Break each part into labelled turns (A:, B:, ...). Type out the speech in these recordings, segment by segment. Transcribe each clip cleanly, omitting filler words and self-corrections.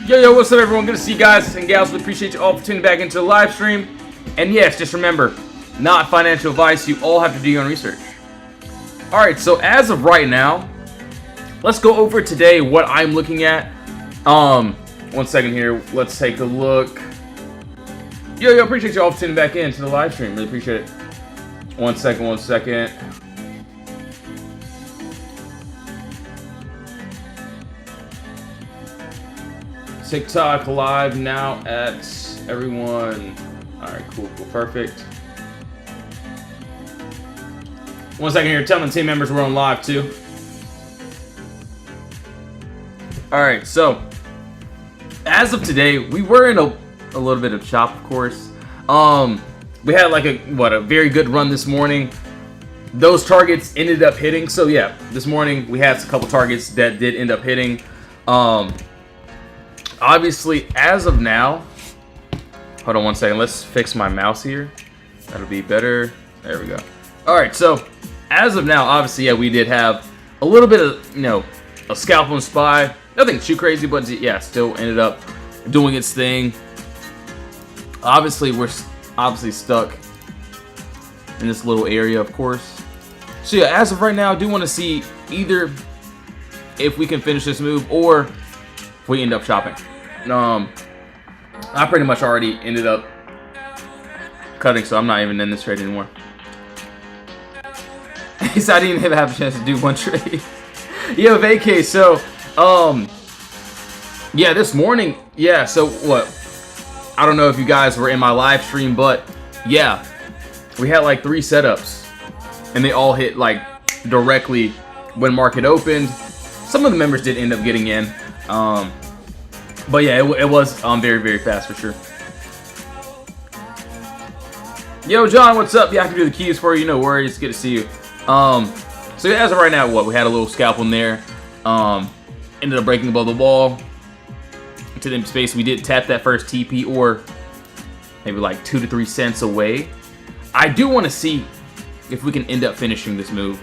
A: Yo, what's up, everyone? Good to see you guys and gals. We appreciate you all for tuning back into the live stream. And yes, just remember, not financial advice. You all have to do your own research. Alright, so as of right now, let's go over today what I'm looking at. 1 second here. Let's take a look. Yo, appreciate you all for tuning back into the live stream. Really appreciate it. 1 second. TikTok live now at everyone. Alright, cool, perfect. 1 second here, telling team members we're on live too. Alright, so as of today, we were in a little bit of chop, of course. We had like a very good run this morning. Those targets ended up hitting. So yeah, this morning we had a couple targets that did end up hitting. Obviously, as of now, hold on 1 second. Let's fix my mouse here. That'll be better. There we go. All right. So, as of now, obviously, yeah, we did have a little bit of, a scalp and spy. Nothing too crazy, but yeah, still ended up doing its thing. Obviously, we're stuck in this little area, of course. So yeah, as of right now, I do want to see either if we can finish this move or if we end up shopping. I pretty much already ended up cutting, so I'm not even in this trade anymore. He said I didn't even have a chance to do one trade. Yo, vacay. So, yeah, this morning, yeah. So what? I don't know if you guys were in my live stream, but yeah, we had like 3 setups, and they all hit like directly when market opened. Some of the members did end up getting in. But yeah, it was very, very fast for sure. Yo, John, what's up? Yeah, I can do the keys for you. No worries. Good to see you. So yeah, as of right now, we had a little scalp in there. Ended up breaking above the wall into the empty space. We did tap that first TP, or maybe like 2 to 3 cents away. I do want to see if we can end up finishing this move.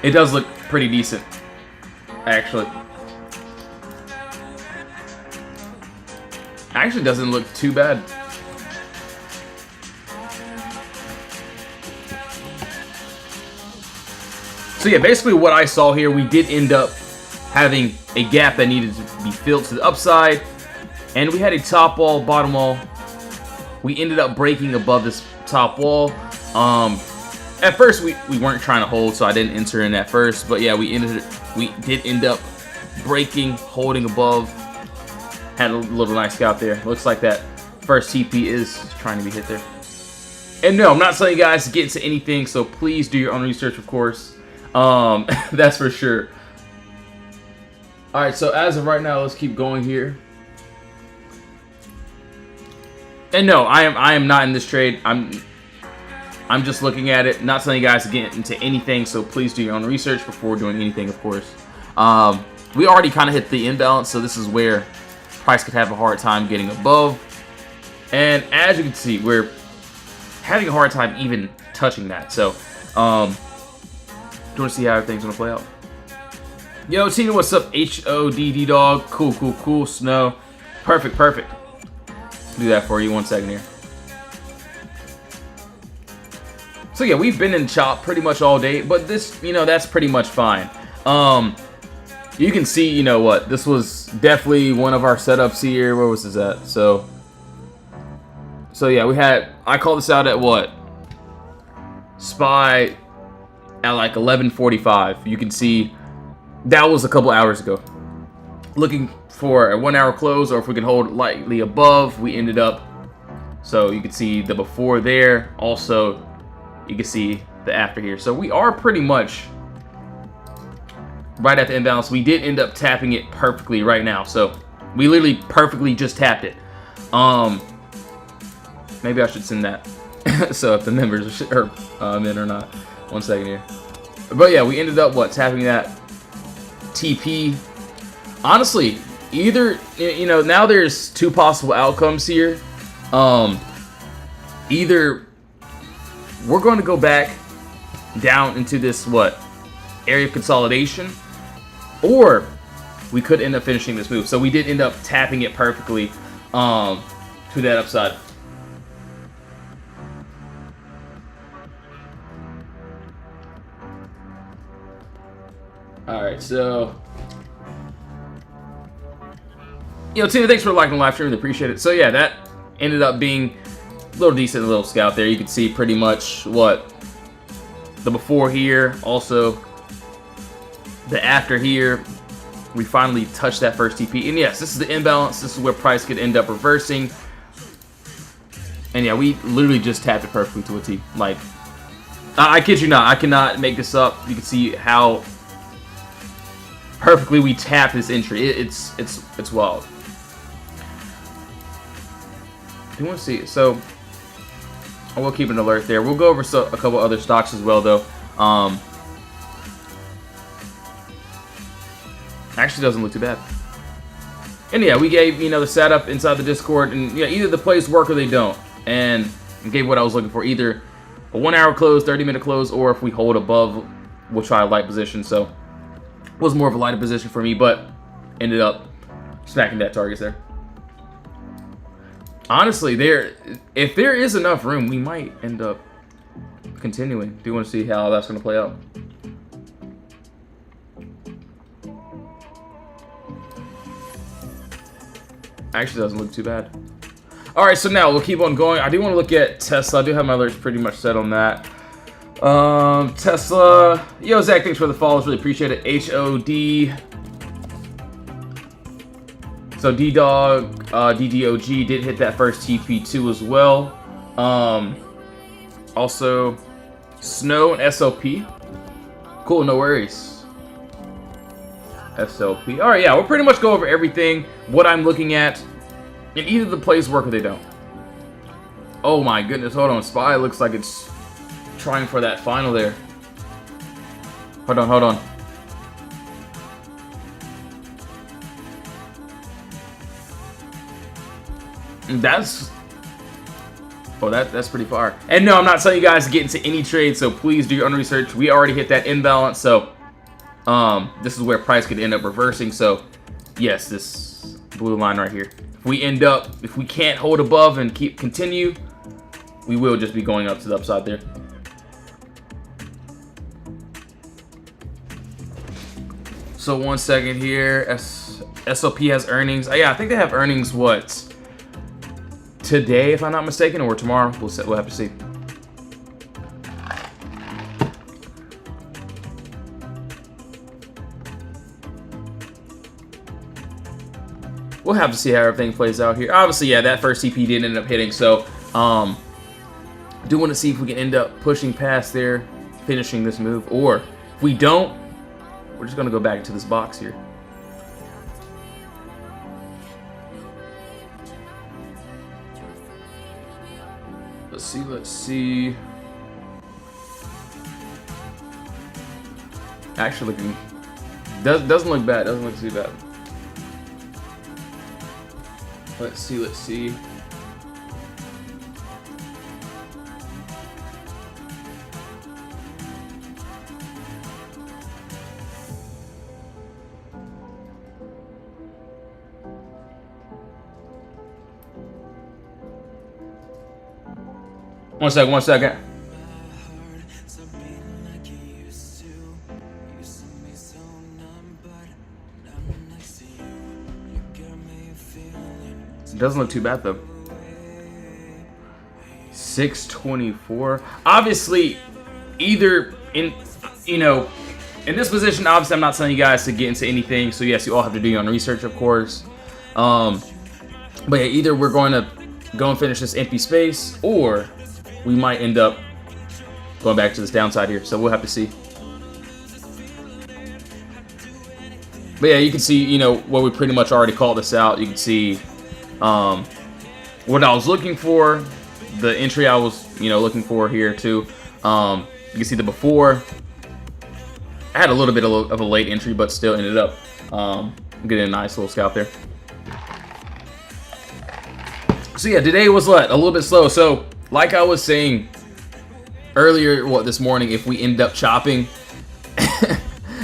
A: It does look pretty decent, actually. Actually doesn't look too bad. So yeah, basically what I saw here, we did end up having a gap that needed to be filled to the upside, and we had a top wall, bottom wall. We ended up breaking above this top wall. At first we weren't trying to hold, so I didn't enter in at first, but yeah, we did end up breaking, holding above. Had a little nice scalp there. Looks like that first TP is trying to be hit there. And no, I'm not telling you guys to get into anything, so please do your own research, of course. That's for sure. Alright, so as of right now, let's keep going here. And no, I am not in this trade. I'm just looking at it, not telling you guys to get into anything, so please do your own research before doing anything, of course. We already kind of hit the imbalance, so this is where price could have a hard time getting above. And as you can see, we're having a hard time even touching that. So, do you want to see how everything's going to play out? Yo, Tina, what's up? HODD dog. Cool. Snow. Perfect. Do that for you. 1 second here. So yeah, we've been in chop pretty much all day, but this, that's pretty much fine. You can see, this was definitely one of our setups here. Where was this at? So yeah, I called this out at what? SPY at like 11:45. You can see that was a couple hours ago. Looking for a 1 hour close, or if we can hold lightly above, we ended up. So you can see the before there. Also, you can see the after here. So we are pretty much right at the imbalance. We did end up tapping it perfectly right now. So we literally perfectly just tapped it. Maybe I should send that. So if the members are in or not. 1 second here. But yeah, we ended up tapping that TP. Honestly, either now there's 2 possible outcomes here. Either we're going to go back down into this area of consolidation, or we could end up finishing this move. So we did end up tapping it perfectly to that upside. Alright, so Tina, thanks for liking the live stream. Really appreciate it. So yeah, that ended up being a little decent little scout there. You can see pretty much what the before here, also the after here. We finally touched that first TP. And yes, this is the imbalance. This is where price could end up reversing. And yeah, we literally just tapped it perfectly to a T. Like, I kid you not. I cannot make this up. You can see how perfectly we tapped this entry. It's wild. You want to see it? So I will keep an alert there. We'll go over a couple other stocks as well, though. Actually, doesn't look too bad. And yeah, we gave the setup inside the Discord, and yeah, either the plays work or they don't. And gave what I was looking for, either a 1 hour close, 30-minute close, or if we hold above, we'll try a light position. So it was more of a lighter position for me, but ended up smacking that target there. Honestly, if there is enough room, we might end up continuing. Do you want to see how that's going to play out? Actually, doesn't look too bad. All right, so now we'll keep on going. I do want to look at Tesla. I do have my alerts pretty much set on that. Tesla. Yo, Zach, thanks for the follows. Really appreciate it. HOD. So D-Dog, DDOG did hit that first TP2 as well. Also, Snow and SLP. Cool, no worries. SLP. All right, yeah, we'll pretty much go over everything, what I'm looking at, and either the plays work or they don't. Oh my goodness, hold on. SPY looks like it's trying for that final there. Hold on, hold on. That's pretty far. And no, I'm not telling you guys to get into any trade, so please do your own research. We already hit that imbalance, so this is where price could end up reversing. So yes, this blue line right here. If we can't hold above and continue, we will just be going up to the upside there. So 1 second here. SLP has earnings. Yeah, I think they have earnings, what, today, if I'm not mistaken, or tomorrow. We'll have to see. We'll have to see how everything plays out here. Obviously, yeah, that first TP didn't end up hitting, so do want to see if we can end up pushing past there, finishing this move, or if we don't, we're just going to go back to this box here. Let's see. Actually looking, doesn't look bad, doesn't look too bad. Let's see. One second. It doesn't look too bad though. 624. Obviously, either in this position, obviously I'm not telling you guys to get into anything. So yes, you all have to do your own research, of course. But yeah, either we're going to go and finish this empty space, or we might end up going back to this downside here. So we'll have to see. But yeah, you can see, where we pretty much already called this out. You can see what I was looking for, the entry I was, looking for here too. You can see the before. I had a little bit of a late entry, but still ended up getting a nice little scalp there. So yeah, today was what? A little bit slow. So like I was saying earlier, this morning, if we end up chopping,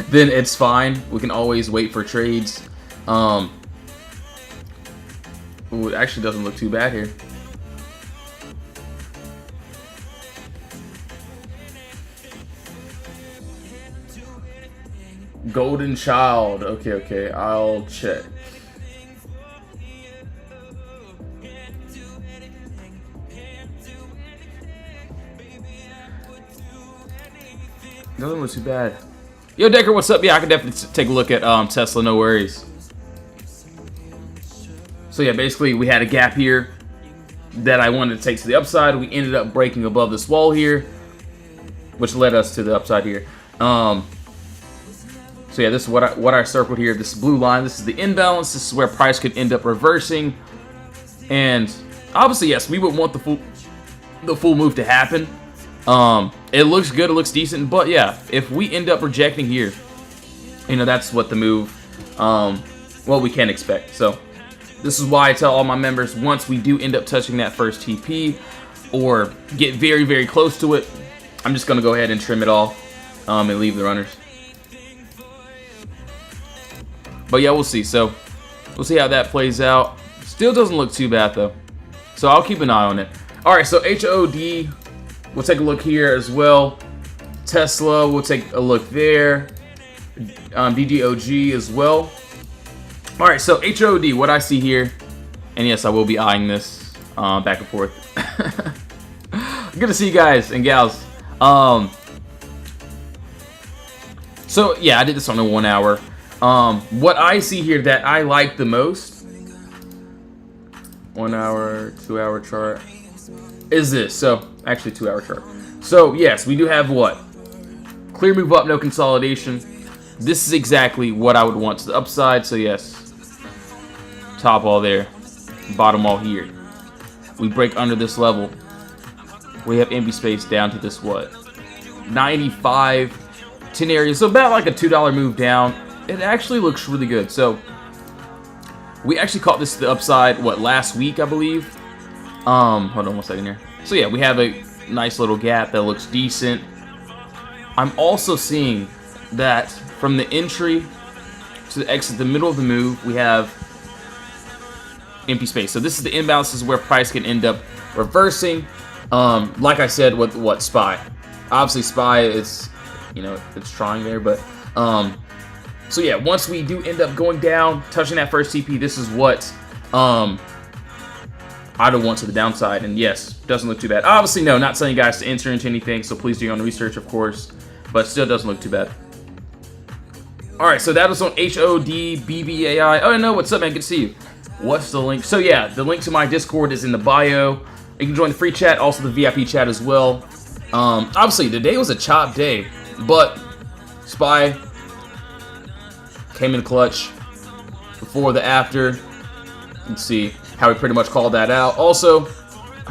A: then it's fine. We can always wait for trades. Ooh, it actually doesn't look too bad here. Golden Child. Okay, I'll check. Doesn't look too bad. Yo, Decker, what's up? Yeah, I can definitely take a look at Tesla, no worries. So yeah, basically we had a gap here that I wanted to take to the upside. We ended up breaking above this wall here, which led us to the upside here. So yeah, this is what I circled here. This blue line, this is the imbalance. This is where price could end up reversing. And obviously, yes, we would want the full move to happen. It looks good, it looks decent, but yeah, if we end up rejecting here, you know, that's what the move, well, we can expect. So this is why I tell all my members, once we do end up touching that first TP or get very, very close to it, I'm just going to go ahead and trim it all and leave the runners. But yeah, we'll see. So we'll see how that plays out. Still doesn't look too bad though, so I'll keep an eye on it. All right, so HOD, we'll take a look here as well. Tesla, we'll take a look there. DDOG as well. All right, so HOD, what I see here, and yes, I will be eyeing this back and forth. Good to see you guys and gals. So yeah, I did this on a 1 hour. What I see here that I like the most, 1 hour, 2 hour chart, is this. So actually 2 hour chart. So yes, we do have what? Clear move up, no consolidation. This is exactly what I would want to the upside. So yes, top wall there, bottom wall here. We break under this level. We have empty space down to this what? 95, 10 areas. So about like a $2 move down. It actually looks really good. So we actually caught this to the upside, what, last week, I believe. Hold on 1 second here. So yeah, we have a nice little gap that looks decent. I'm also seeing that from the entry to the exit, the middle of the move, we have empty space. So this is the imbalance, this is where price can end up reversing. Like I said, with what, SPY. Obviously SPY is, you know, it's trying there, but so yeah, once we do end up going down, touching that first TP, this is what I don't want to the downside. And yes, doesn't look too bad. Obviously, no, not telling you guys to enter into anything, so please do your own research, of course, but still doesn't look too bad. All right, so that was on HOD BBAI. Oh no, what's up, man? Good to see you. What's the link? So yeah, the link to my Discord is in the bio. You can join the free chat, also the VIP chat as well. Obviously, today was a chop day, but SPY came in clutch before the after. You can see how we pretty much called that out. Also,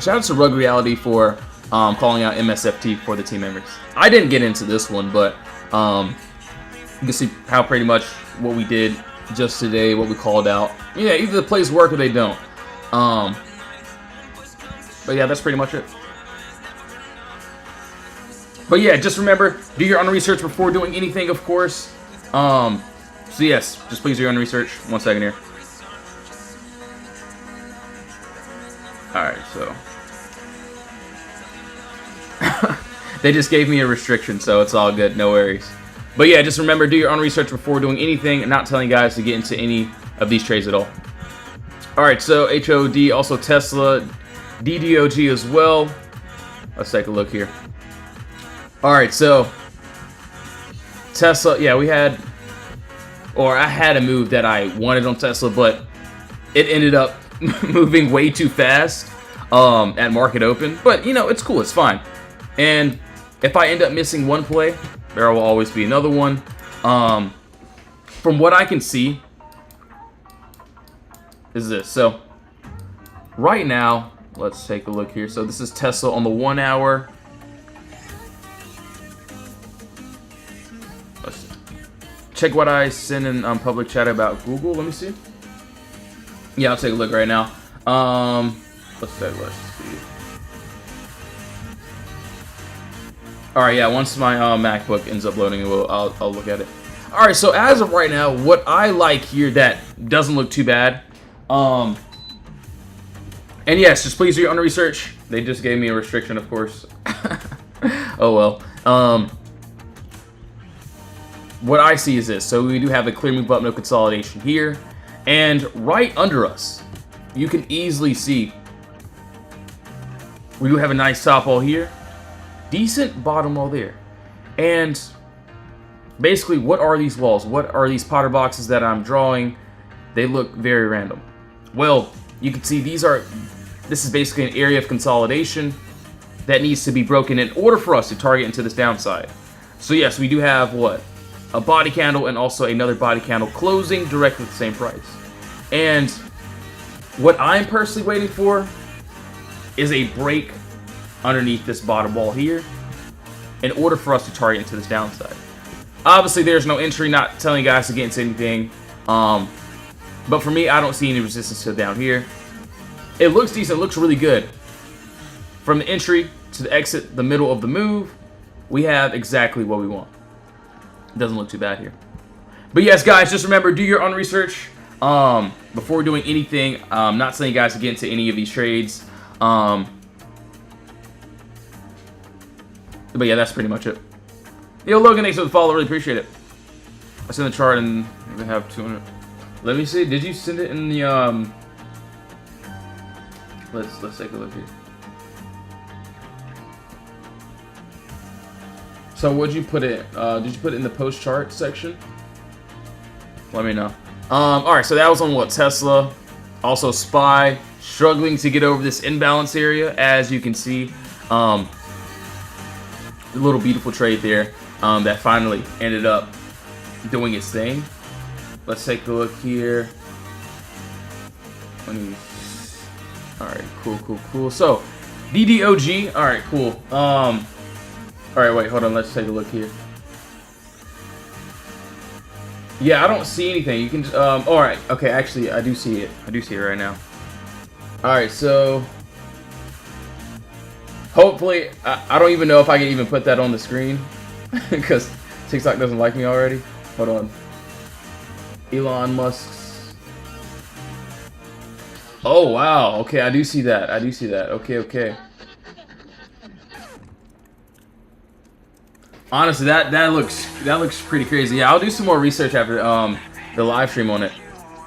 A: shout out to Rug Reality for calling out MSFT for the team members. I didn't get into this one, but you can see how pretty much what we did just today, what we called out. Yeah, either the plays work or they don't. But yeah, that's pretty much it. But yeah, just remember, do your own research before doing anything, of course. So yes, just please do your own research. 1 second here. Alright, so they just gave me a restriction, so it's all good, no worries. But yeah, just remember, do your own research before doing anything, and not telling you guys to get into any of these trades at all. Alright, so HOD, also Tesla, DDOG as well. Let's take a look here. Alright, so Tesla, yeah, we had, or I had a move that I wanted on Tesla, but it ended up moving way too fast at market open. But, you know, it's cool, it's fine. And if I end up missing one play, there will always be another one. From what I can see, is this. So, right now, let's take a look here. So, this is Tesla on the 1 hour. Let's check what I sent in public chat about Google. Let me see. Yeah, I'll take a look right now. Let's see. All right, yeah. Once my MacBook ends up loading, I'll look at it. All right, so as of right now, what I like here that doesn't look too bad. And yes, just please do your own research. They just gave me a restriction, of course. Oh well. What I see is this. So we do have a clear move up, no consolidation here. And right under us, you can easily see we do have a nice top wall here. Decent bottom wall there. And basically, what are these walls? What are these Potter boxes that I'm drawing? They look very random. Well, you can see this is basically an area of consolidation that needs to be broken in order for us to target into this downside. So yes, we do have what? A body candle and also another body candle closing directly at the same price. And what I'm personally waiting for is a break underneath this bottom wall here in order for us to target into this downside. Obviously, there's no entry, not telling you guys to get into anything. But for me, I don't see any resistance to down here. It looks decent, it looks really good. From the entry to the exit, the middle of the move, we have exactly what we want. It doesn't look too bad here. But yes, guys, just remember, do your own research before doing anything. Not telling you guys to get into any of these trades. But yeah, that's pretty much it. Yo, Logan, thanks for the follow. Really appreciate it. I sent the chart and we have 200. Let me see. Did you send it in the Let's take a look here. So what'd you put it? Did you put it in the post chart section? Let me know. All right. So that was on what? Tesla. Also SPY struggling to get over this imbalance area, as you can see. A little beautiful trade there. That finally ended up doing its thing. Let's take a look here. Alright, cool. So, DDOG. Alright, cool. Alright, wait, hold on. Let's take a look here. Yeah, I don't see anything. You can just, alright. Okay, actually, I do see it. I do see it right now. Alright, so hopefully, I don't even know if I can even put that on the screen because TikTok doesn't like me already. Hold on. Elon Musk's. Oh, wow. Okay, I do see that. Okay. Honestly, that looks pretty crazy. Yeah, I'll do some more research after the live stream on it.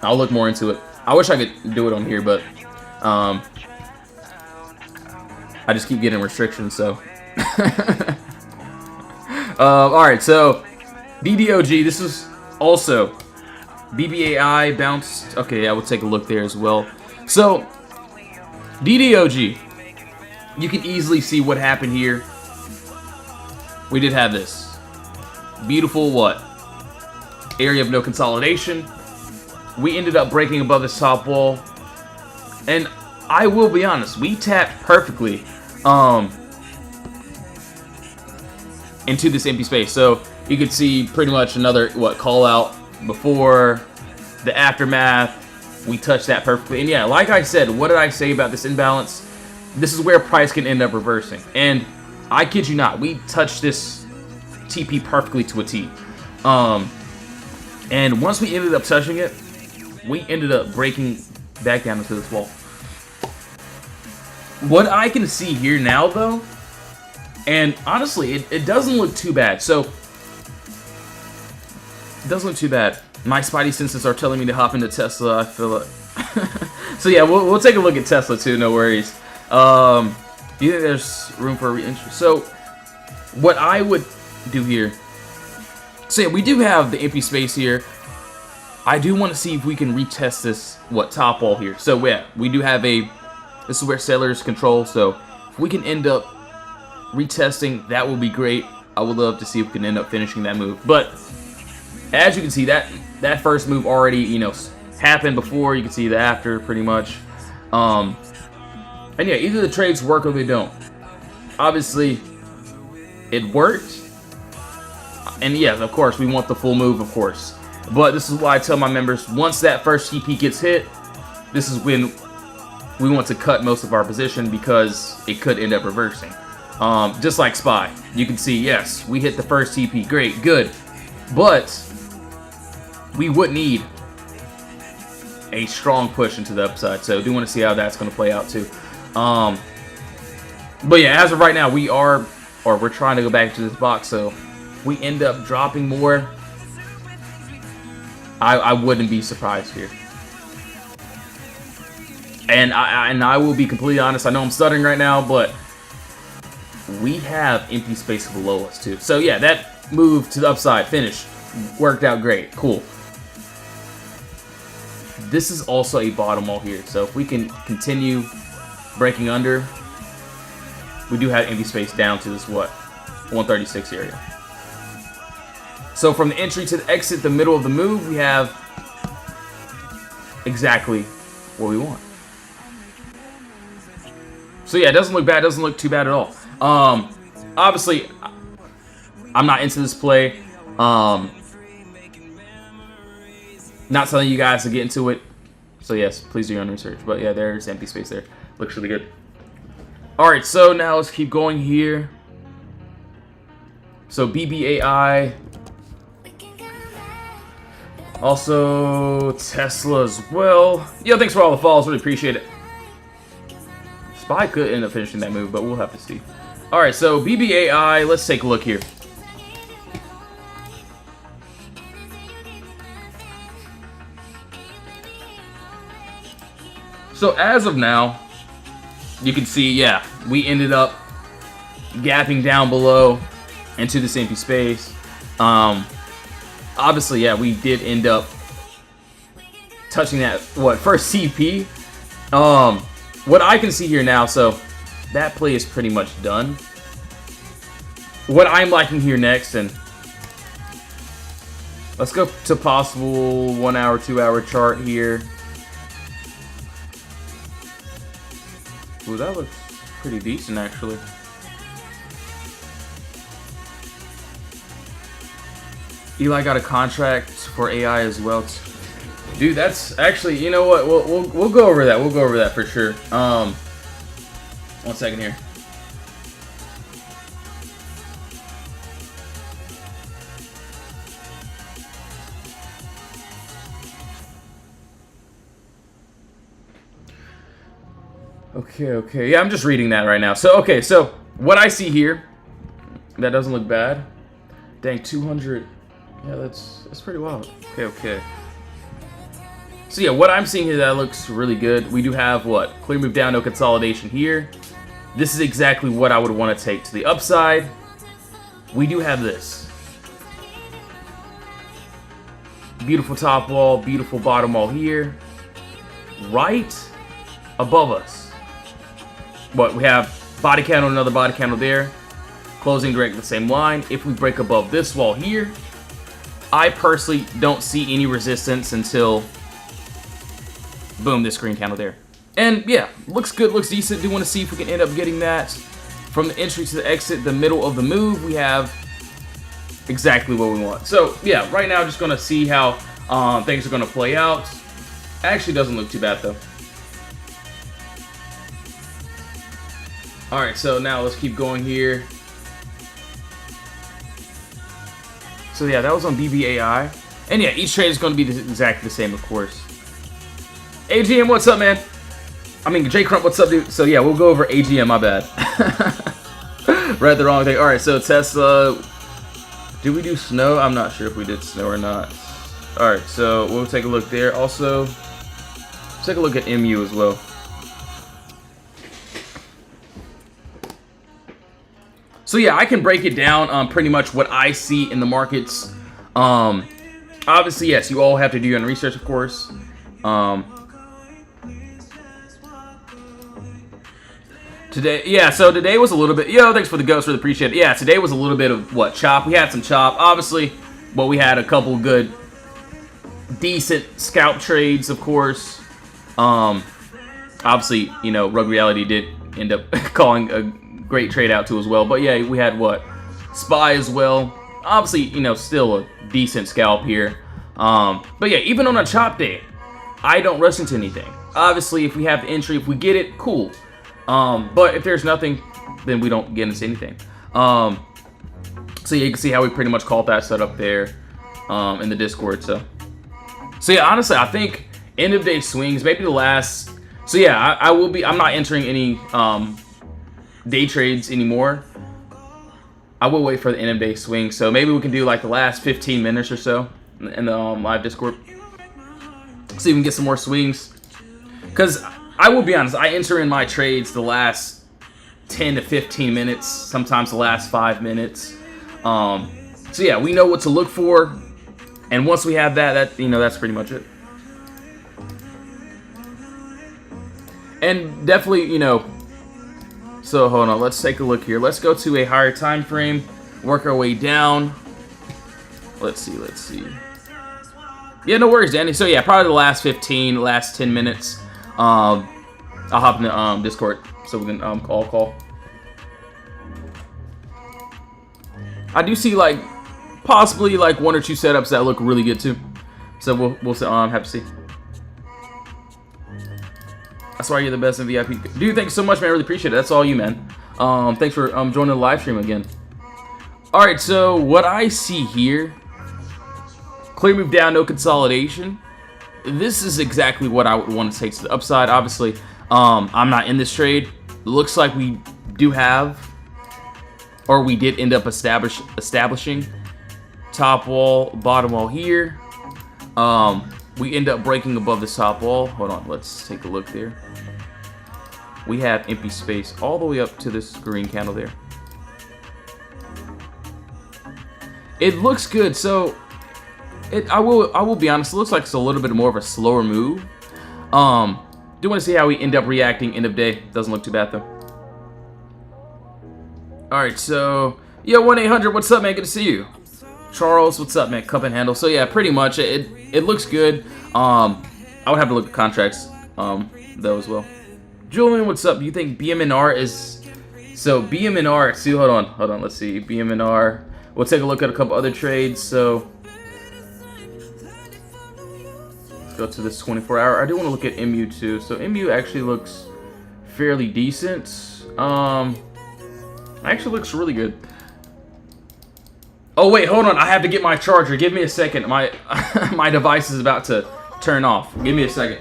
A: I'll look more into it. I wish I could do it on here, but I just keep getting restrictions, so. Alright, so DDOG, this is also BBAI bounced. Okay, yeah, we'll take a look there as well. So, DDOG, you can easily see what happened here. We did have this beautiful what? Area of no consolidation. We ended up breaking above this top wall. And I will be honest, we tapped perfectly into this empty space. So you could see pretty much another call out before the aftermath. We touched that perfectly. And yeah, like I said, what did I say about this imbalance? This is where price can end up reversing. And I kid you not, we touched this TP perfectly to a T. And once we ended up touching it, we ended up breaking back down into this wall. What I can see here now, though, and honestly, it doesn't look too bad. So, it doesn't look too bad. My spidey senses are telling me to hop into Tesla. I feel it. So yeah, we'll take a look at Tesla too. No worries. Do you think there's room for a re-entry? So, what I would do here. So yeah, we do have the empty space here. I do want to see if we can retest this top wall here. So yeah, we do have a. This is where sellers control. So if we can end up retesting, that would be great. I would love to see if we can end up finishing that move. But as you can see, that first move already happened before. You can see the after pretty much. And yeah, either the trades work or they don't. Obviously, it worked. And yes, of course, we want the full move, of course. But this is why I tell my members, once that first TP gets hit, this is when we want to cut most of our position because it could end up reversing. Just like SPY. You can see, yes, we hit the first TP. Great, good. But we would need a strong push into the upside. So I do want to see how that's going to play out too. But yeah, as of right now, we're trying to go back to this box. So if we end up dropping more, I wouldn't be surprised here. And I will be completely honest. I know I'm stuttering right now, but we have empty space below us too. So yeah, that move to the upside, finish, worked out great. Cool. This is also a bottom wall here. So if we can continue breaking under, we do have empty space down to this, what, 136 area. So from the entry to the exit, the middle of the move, we have exactly what we want. So yeah, it doesn't look bad. It doesn't look too bad at all. Obviously, I'm not into this play. Not telling you guys to get into it. So yes, please do your own research. But yeah, there's empty space there. Looks really good. Alright, so now let's keep going here. So BBAI. Also Tesla as well. Yo, thanks for all the follows. Really appreciate it. Spy could end up finishing that move, but we'll have to see. Alright, so BBAI, let's take a look here. So as of now, you can see, yeah, we ended up gapping down below into this empty space. Obviously, yeah, we did end up touching that, first CP. What I can see here now, so that play is pretty much done. What I'm liking here next, and let's go to possible 1 hour, 2 hour chart here. Ooh, that looks pretty decent, actually. Eli got a contract for AI as well. Dude, that's actually, you know what? We'll go over that. We'll go over that for sure. 1 second here. Okay. Yeah, I'm just reading that right now. So, okay, so what I see here, that doesn't look bad. Dang, 200. Yeah, that's pretty wild. Okay. So, yeah, what I'm seeing here, that looks really good. We do have, clear move down, no consolidation here. This is exactly what I would want to take to the upside. We do have this. Beautiful top wall, beautiful bottom wall here. Right above us. We have body candle, another body candle there. Closing direct the same line. If we break above this wall here, I personally don't see any resistance until, boom, this green candle there. And yeah, looks good, looks decent. Do want to see if we can end up getting that. From the entry to the exit, the middle of the move, we have exactly what we want. So yeah, right now just going to see how things are going to play out. Actually doesn't look too bad though. Alright, so now let's keep going here. So yeah, that was on BBAI. And yeah, each trade is going to be exactly the same, of course. AGM, what's up, man? I mean, J Crump, what's up, dude? So yeah, we'll go over AGM, my bad. Read the wrong thing. Alright, so Tesla. Did we do snow? I'm not sure if we did snow or not. Alright, so we'll take a look there. Also, let's take a look at MU as well. So yeah, I can break it down on pretty much what I see in the markets. Obviously, yes, you all have to do your own research, of course. Today, yeah, so today was a little bit, thanks for the ghost, really appreciate it. Yeah, today was a little bit of, chop. We had some chop, obviously, but we had a couple good, decent scalp trades, of course. Obviously, Rug Reality did end up calling a great trade out too as well. But yeah, we had Spy as well. Obviously, still a decent scalp here. But yeah, even on a chop day, I don't rush into anything. Obviously, if we have the entry, if we get it, cool. But if there's nothing, then we don't get into anything. So yeah, you can see how we pretty much called that setup there in the Discord. So So yeah, honestly, I think end of day swings, maybe the last. So yeah, I will be. I'm not entering any day trades anymore. I will wait for the end of day swing. So maybe we can do like the last 15 minutes or so in the live Discord. So you can get some more swings. Because I will be honest, I enter in my trades the last 10 to 15 minutes, sometimes the last 5 minutes. So yeah, we know what to look for, and once we have that, that's pretty much it. And definitely, so hold on, let's take a look here. Let's go to a higher time frame, work our way down. Let's see. Yeah, no worries, Danny. So yeah, probably the last 15, last 10 minutes. I'll hop in the Discord so we can call. I do see like possibly like 1 or 2 setups that look really good too. So we'll have to see. That's why you're the best in VIP. Dude, thanks so much, man. I really appreciate it. That's all you, man. Thanks for joining the live stream again. All right, so what I see here, clear move down, no consolidation. This is exactly what I would want to take to the upside. Obviously, I'm not in this trade. It looks like we do have, or we did end up establishing top wall, bottom wall here. We end up breaking above the top wall. Hold on, let's take a look there. We have empty space all the way up to this green candle there. It looks good. So I will be honest, it looks like it's a little bit more of a slower move. Do want to see how we end up reacting end of day. Doesn't look too bad though. Alright, so yo, 1-800, what's up, man? Good to see you. Charles, what's up, man? Cup and handle. So yeah, pretty much it looks good. I would have to look at contracts though as well. Julian, what's up? Do you think BMNR is so BMNR? See, hold on. Let's see BMNR. We'll take a look at a couple other trades. So let's go to this 24-hour. I do want to look at MU too. So MU actually looks fairly decent. Actually looks really good. Oh wait, hold on. I have to get my charger. Give me a second. My my device is about to turn off. Give me a second.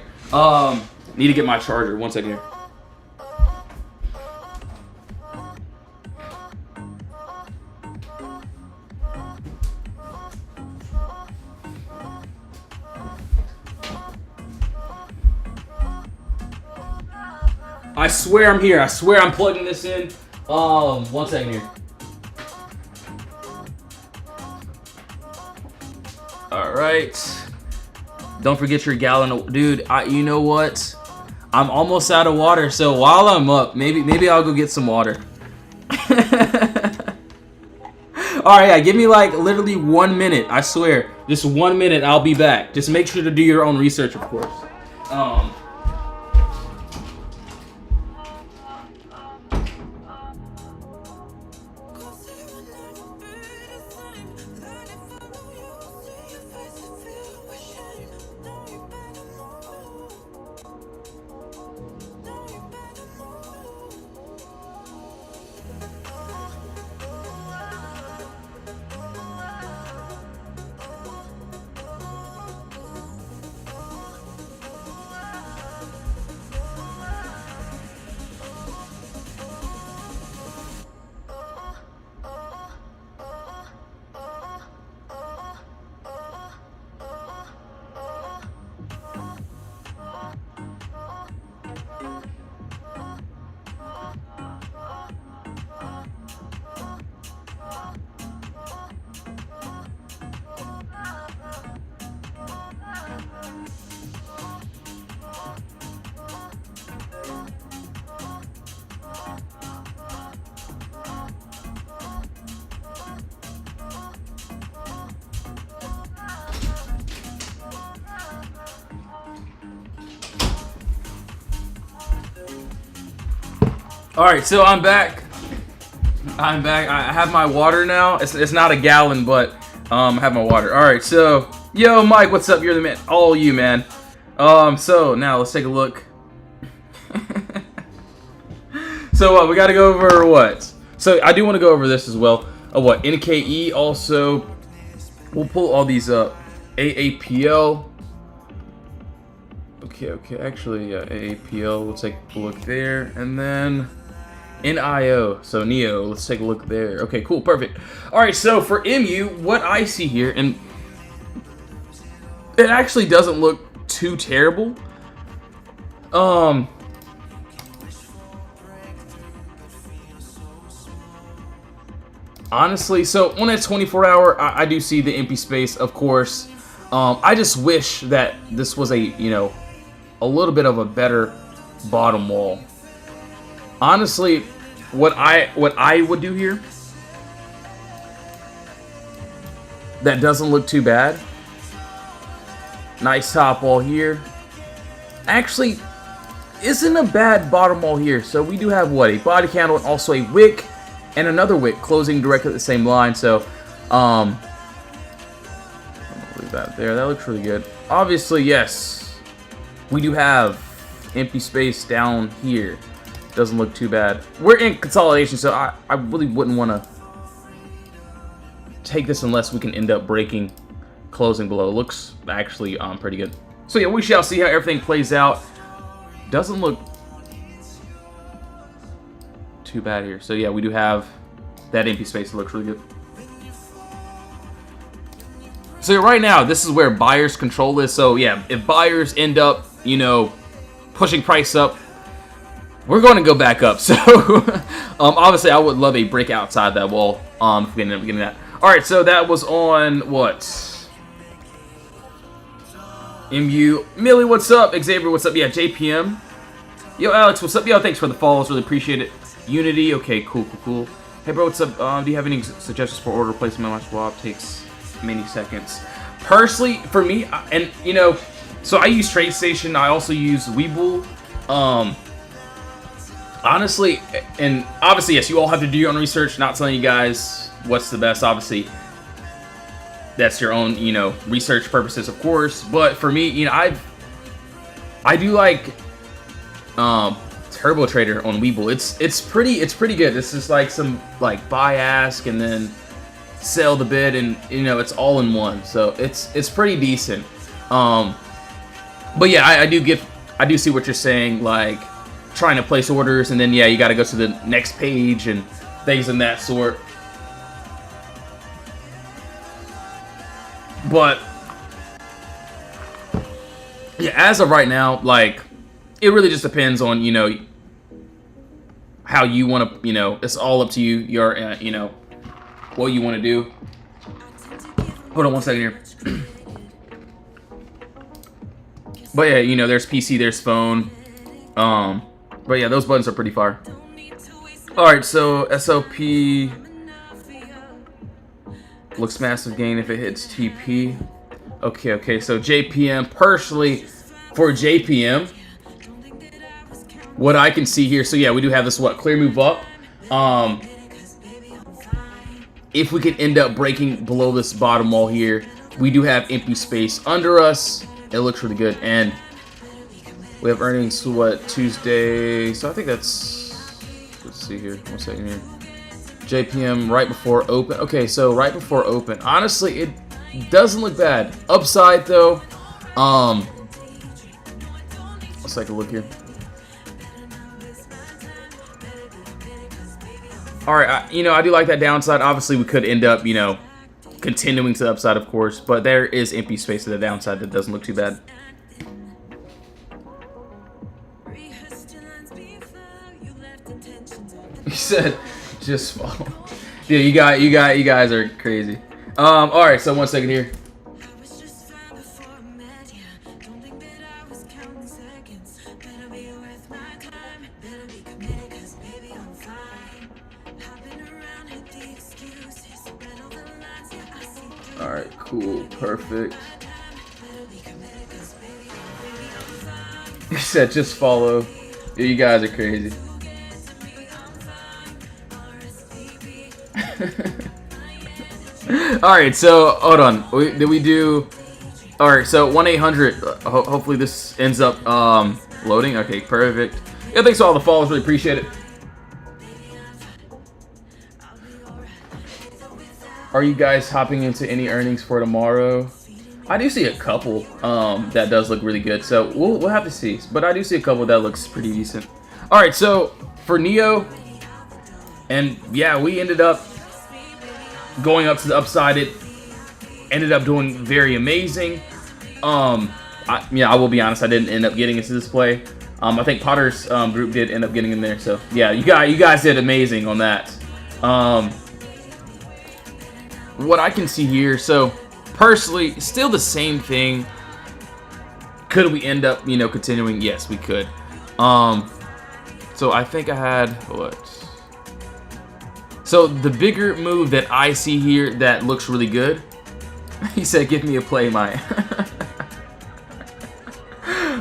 A: Need to get my charger. 1 second here. I swear I'm here. I swear I'm plugging this in. 1 second here. All right. Don't forget your gallon of, dude. You know what? I'm almost out of water, so while I'm up, maybe I'll go get some water. All right, yeah, give me like literally 1 minute. I swear, just 1 minute. I'll be back. Just make sure to do your own research, of course. All right, so I'm back. I have my water now. It's not a gallon, but I have my water. All right, so yo, Mike, what's up? You're the man. All you, man. So now let's take a look. So we got to go over what? So I do want to go over this as well. What NKE also? We'll pull all these up. AAPL. Okay. Actually, AAPL. Let's take a look there, and then NIO. So Neo. Let's take a look there. Okay, cool, perfect. All right. So for MU, what I see here, and it actually doesn't look too terrible. Honestly, so on that 24-hour, I do see the empty space, of course. I just wish that this was a little bit of a better bottom wall. Honestly, what I would do here that doesn't look too bad. Nice top wall here. Actually, isn't a bad bottom wall here. So we do have what, a body candle and also a wick and another wick closing directly at the same line. So I'm gonna leave that there. That looks really good. Obviously, yes, we do have empty space down here. Doesn't look too bad. We're in consolidation, so I really wouldn't want to take this unless we can end up breaking closing below. Looks actually pretty good. So yeah, we shall see how everything plays out. Doesn't look too bad here. So yeah, we do have that empty space. It looks really good. So right now, this is where buyers control this. So yeah, if buyers end up, pushing price up, we're going to go back up. So obviously, I would love a break outside that wall. If we end up getting that. All right, so that was on what? MU. Millie, what's up? Xavier, what's up? Yeah, JPM. Yo, Alex, what's up? Yo, thanks for the follows. Really appreciate it. Unity. Okay, cool. Hey, bro, what's up? Do you have any suggestions for order placement? My swap takes many seconds. Personally, for me, and so I use TradeStation. I also use Webull. Honestly, and obviously, yes, you all have to do your own research. Not telling you guys what's the best. Obviously, that's your own, research purposes, of course. But for me, I do like Turbo Trader on Webull. It's pretty good. This is like some buy, ask, and then sell the bid, and it's all in one. So it's pretty decent. But yeah, I do see what you're saying, like trying to place orders, and then yeah, you got to go to the next page and things in that sort. But yeah, as of right now, it really just depends on how you want to, it's all up to you. Your what you want to do. Hold on one second here. But yeah, there's PC, there's phone. But yeah, those buttons are pretty fire. All right, so SLP looks massive gain if it hits TP. Okay, so JPM, personally, for JPM, what I can see here, so yeah, we do have this, clear move up. If we can end up breaking below this bottom wall here, we do have empty space under us. It looks really good, and we have earnings, Tuesday, so I think that's, let's see here, 1 second here. JPM right before open. Okay, so right before open. Honestly, it doesn't look bad. Upside though, let's take a look here. All right, I do like that downside. Obviously, we could end up, continuing to the upside, of course, but there is empty space to the downside that doesn't look too bad. He said, just follow. Dude, you guys are crazy. All right, so 1 second here. All right, cool, perfect. He said, just follow. Dude, you guys are crazy. Alright, so hold on. Did we do? Alright, so 1-800. Hopefully this ends up loading. Okay, perfect. Yeah, thanks for all the follows. Really appreciate it. Are you guys hopping into any earnings for tomorrow? I do see a couple that does look really good, so we'll have to see. But I do see a couple that looks pretty decent. All right, so for Neo, and yeah, we ended up going up to the upside. It ended up doing very amazing. I will be honest, I didn't end up getting into this play. I think Potter's group did end up getting in there, so yeah, you guys did amazing on that. What I can see here, so personally, still the same thing. Could we end up, continuing? Yes, we could. So I think I had what? So the bigger move that I see here that looks really good. He said, "Give me a play, Mike."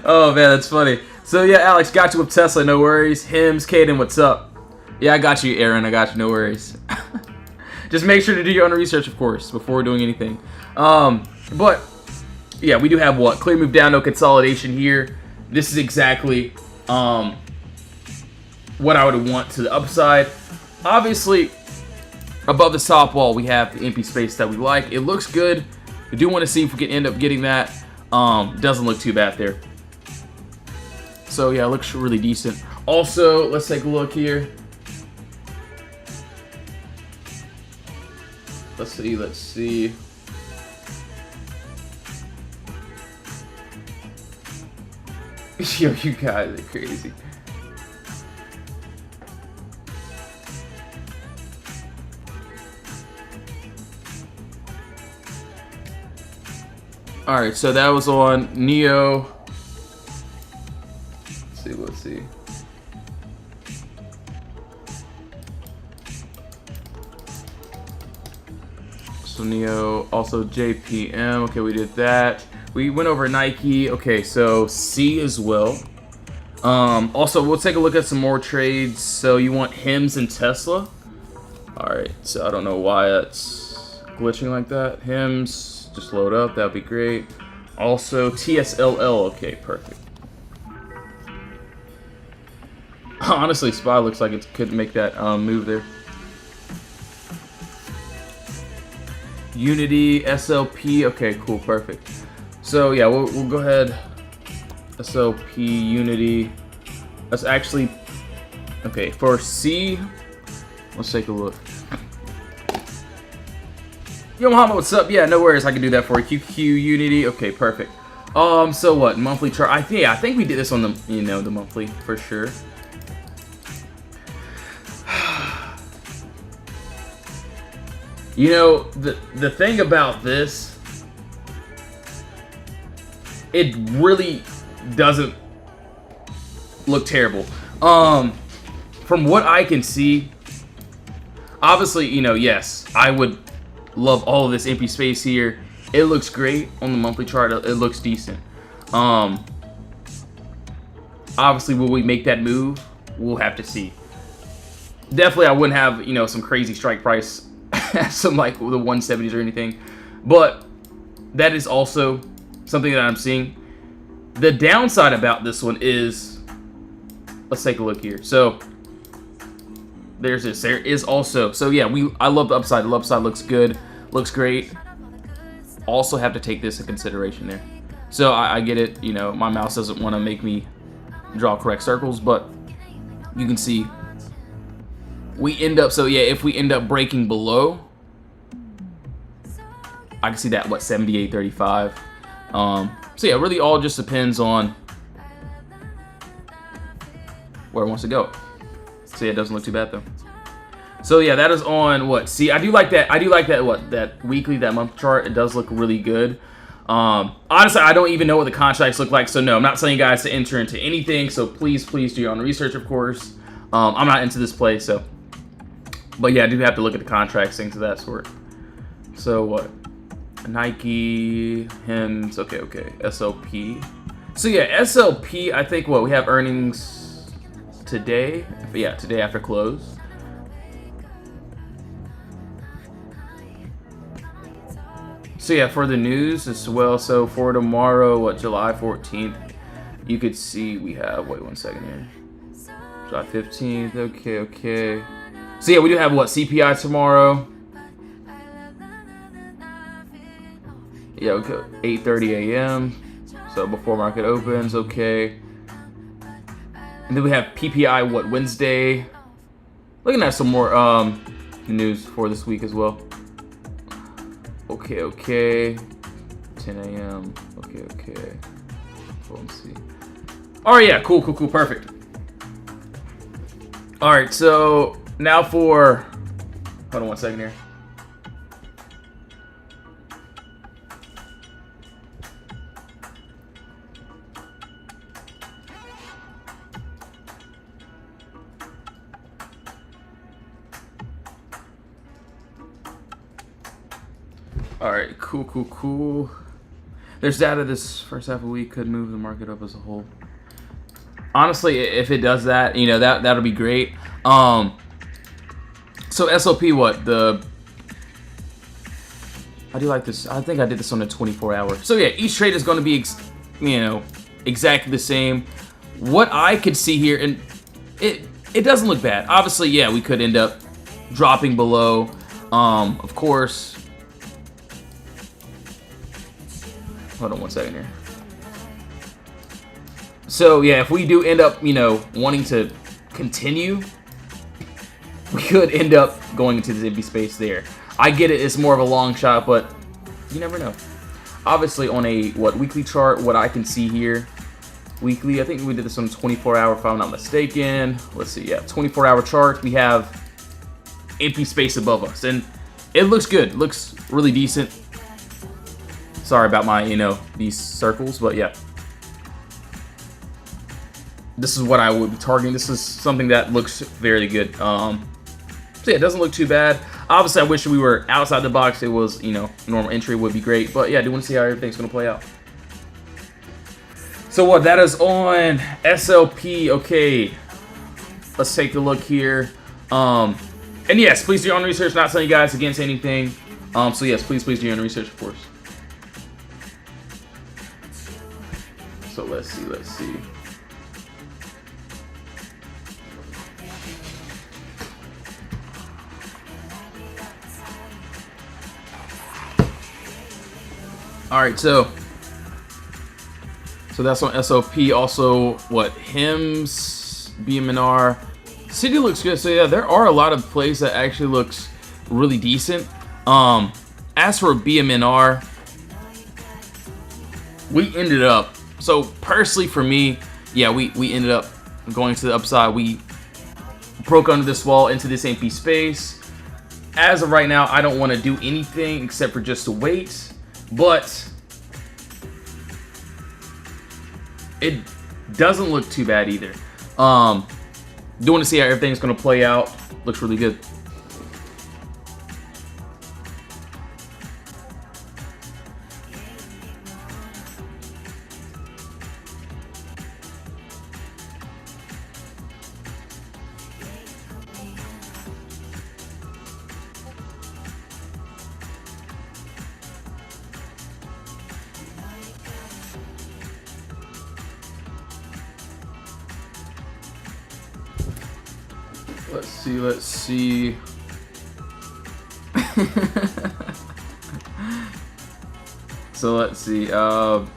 A: Oh man, that's funny. So yeah, Alex, got you with Tesla, no worries. Hims, Caden, what's up? Yeah, I got you, Aaron. I got you, no worries. Just make sure to do your own research, of course, before doing anything. But yeah, we do have what? Clear move down, no consolidation here. This is exactly what I would want to the upside. Obviously, above the top wall, we have the empty space that we like. It looks good. We do want to see if we can end up getting that. Doesn't look too bad there. So yeah, it looks really decent. Also, let's take a look here. Let's see. Yo, you guys are crazy. Alright, so that was on Neo. Let's see. So Neo, also JPM. Okay, we did that. We went over Nike. Okay, so C as well. Also, we'll take a look at some more trades. So you want Hims and Tesla. Alright, so I don't know why that's glitching like that. Hims, just load up. That'd be great. Also, TSLL. Okay, perfect. Honestly, SPY looks like it could make that move there. Unity, SLP. Okay, cool, perfect. So yeah, we'll go ahead. SLP, Unity. That's actually okay for C. Let's take a look. Yo, Muhammad, what's up? Yeah, no worries. I can do that for you. QQ, Unity. Okay, perfect. So what? Monthly chart. I think we did this on the the monthly for sure. The thing about this, it really doesn't look terrible. From what I can see, obviously, yes, I would love all of this empty space here. It looks great on the monthly chart. It looks decent. Obviously, will we make that move? We'll have to see. Definitely, I wouldn't have, some crazy strike price, some like the 170s or anything. But that is also something that I'm seeing. The downside about this one is, let's take a look here. So there's this. There is also, so yeah, I love the upside. The upside looks good, looks great. Also have to take this in consideration there. So I get it. My mouse doesn't want to make me draw correct circles, but you can see we end up. So yeah, if we end up breaking below, I can see that 78.35. So yeah, it really all just depends on where it wants to go. So yeah, it doesn't look too bad though. So yeah, that is on what? See, I do like that. That weekly, that month chart. It does look really good. Honestly, I don't even know what the contracts look like. So no, I'm not telling you guys to enter into anything. So please do your own research, of course. I'm not into this play, so. But yeah, I do have to look at the contracts, things of that sort. So what? Nike, Hims, okay, SLP. So yeah, SLP, I think we have earnings today. Yeah, today after close. So yeah, for the news as well, so for tomorrow, July 14th, you could see we have, wait 1 second here. July 15th, okay. So yeah, we do have CPI tomorrow. Yeah, okay, 8:30 a.m. So before market opens, okay. And then we have PPI, Wednesday. Looking at some more news for this week as well. Okay. 10 a.m. Okay. So let's see. Oh yeah, cool, perfect. All right, so now for, hold on one second here. All right, cool. There's data this first half of the week could move the market up as a whole. Honestly, if it does that, you know, that'll be great. So SOP, what the? I do like this. I think I did this on a 24-hour. So yeah, each trade is going to be, exactly the same. What I could see here, and it doesn't look bad. Obviously, yeah, we could end up dropping below. Of course. Hold on one second here. So yeah, if we do end up, wanting to continue, we could end up going into this empty space there. I get it, it's more of a long shot, but you never know. Obviously on a, weekly chart, what I can see here, weekly, I think we did this on a 24-hour if I'm not mistaken. Let's see, yeah, 24-hour chart, we have empty space above us, and it looks good, looks really decent. Sorry about my, these circles, but yeah. This is what I would be targeting. This is something that looks very good. So yeah, it doesn't look too bad. Obviously, I wish we were outside the box. It was, normal entry would be great. But yeah, I do want to see how everything's going to play out. So what, that is on SLP. Okay, let's take a look here. And yes, please do your own research. Not telling you guys against anything. So yes, please do your own research, of course. So let's see. All right, so that's on SOP. Also, HIMS, BMNR, City looks good. So yeah, there are a lot of plays that actually looks really decent. As for BMNR, we ended up. So personally for me, yeah, we ended up going to the upside. We broke under this wall into this empty space. As of right now, I don't want to do anything except for just to wait. But it doesn't look too bad either. Do want to see how everything's going to play out. Looks really good. Let's see. So let's see. Down